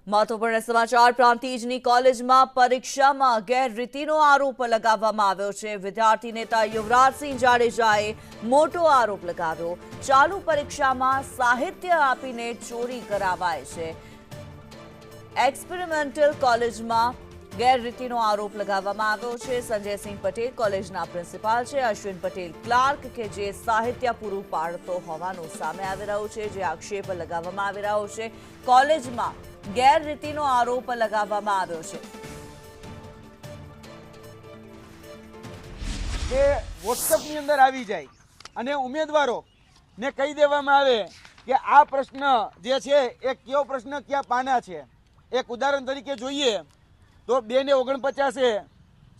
મહત્વપૂર્ણ સમાચાર પ્રાંતિજની કોલેજમાં પરીક્ષામાં ગેરરીતિનો આરોપ લગાવવામાં આવ્યો છે। વિદ્યાર્થી નેતા યુવરાજસિંહ જાડેજાએ મોટો આરોપ લગાવ્યો। ચાલુ પરીક્ષામાં સાહિત્ય આપીને ચોરી કરાવાય છે। એક્સપેરિમેન્ટલ કોલેજમાં ગેરરીતિનો આરોપ લગાવવામાં આવ્યો છે। સંજયસિંહ પટેલ કોલેજના પ્રિન્સિપાલ છે। અશ્વિન પટેલ ક્લાર્ક કે જે સાહિત્ય પૂરું પાડતો હોવાનું સામે આવી રહ્યું છે, જે આક્ષેપ લગાવવામાં આવી રહ્યો છે। કોલેજમાં ગેરરીતિનો આરોપ લગાવવામાં આવ્યો છે કે વોટ્સએપની અંદર આવી જાય અને ઉમેદવારોને કહી દેવામાં આવે કે આ પ્રશ્ન જે છે એ કયો પ્રશ્ન કયા પાના છે। એક ઉદાહરણ તરીકે જોઈએ તો 2:49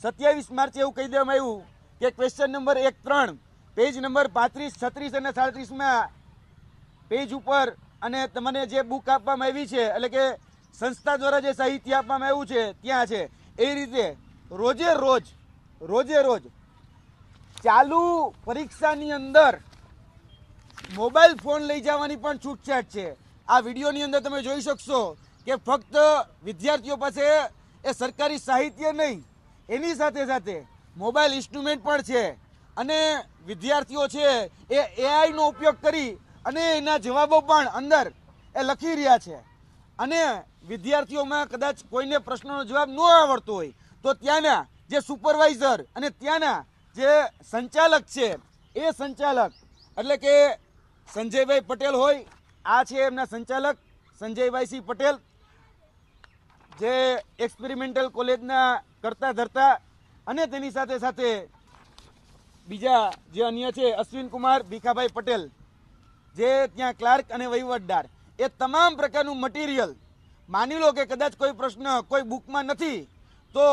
27 માર્ચે એવું કહી દેવામાં આવ્યું કે ક્વેશ્ચન નંબર 1-3 પેજ નંબર 35, 36 અને 37માં પેજ ઉપર અને તમને જે બુક આપવામાં આવી છે એટલે કે સંસ્થા દ્વારા જે સાહિત્ય આપવામાં આવ્યું છે ત્યાં છે। એ રીતે રોજે રોજ ચાલુ પરીક્ષાની અંદર મોબાઈલ ફોન લઈ જવાની પણ છૂટછાટ છે। આ વિડીયોની અંદર તમે જોઈ શકશો કે ફક્ત વિદ્યાર્થીઓ પાસે એ સરકારી સાહિત્ય નહીં, એની સાથે સાથે મોબાઈલ ઇન્સ્ટ્રુમેન્ટ પણ છે અને વિદ્યાર્થીઓ છે એ એઆઈનો ઉપયોગ કરી અને એના જવાબો પણ અંદર એ લખી રહ્યા છે। અને વિદ્યાર્થીઓમાં કદાચ કોઈને પ્રશ્નનો જવાબ ન આવડતો હોય તો ત્યાંના જે સુપરવાઇઝર અને ત્યાંના જે સંચાલક છે એ સંચાલક એટલે કે સંજયભાઈ પટેલ હોય, આ છે એમના સંચાલક સંજયભાઈસિંહ પટેલ, જે એક્સપેરિમેન્ટલ કોલેજના કરતા ધરતા, અને તેની સાથે સાથે બીજા જે અન્ય છે અશ્વિન કુમાર ભીખાભાઈ પટેલ, જે ત્યાં ક્લાર્ક અને વહીવટદાર, એ તમામ પ્રકારનું મટીરિયલ માની લો કે કદાચ કોઈ પ્રશ્ન કોઈ બુકમાં નથી તો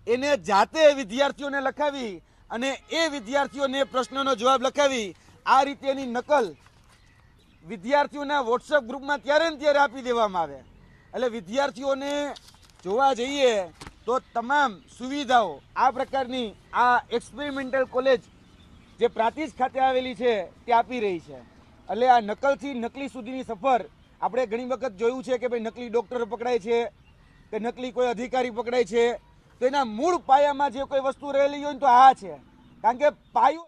એને જાતે વિદ્યાર્થીઓને લખાવી અને એ વિદ્યાર્થીઓને પ્રશ્નનો જવાબ લખાવી આ રીતેની નકલ વિદ્યાર્થીઓના વોટ્સએપ ગ્રુપમાં ત્યારે ને ત્યારે આપી દેવામાં આવે। એટલે વિદ્યાર્થીઓને જોવા જઈએ તો તમામ સુવિધાઓ આ પ્રકારની આ એક્સપેરિમેન્ટલ કોલેજ જે પ્રાંતિજ ખાતે આવેલી છે તે આપી રહી છે। એટલે આ નકલથી નકલી સુધીની સફર આપણે ઘણી વખત જોયું છે કે ભાઈ નકલી ડૉક્ટર પકડાય છે કે નકલી કોઈ અધિકારી પકડાય છે, તો એના મૂળ પાયામાં જે કોઈ વસ્તુ રહેલી હોય તો આ છે, કારણ કે પાયો।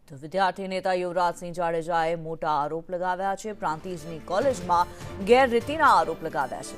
તો વિદ્યાર્થી નેતા યુવરાજસિંહ જાડેજાએ મોટા આરોપ લગાવ્યા છે। પ્રાંતિજની કોલેજમાં ગેરરીતિના આરોપ લગાવ્યા છે।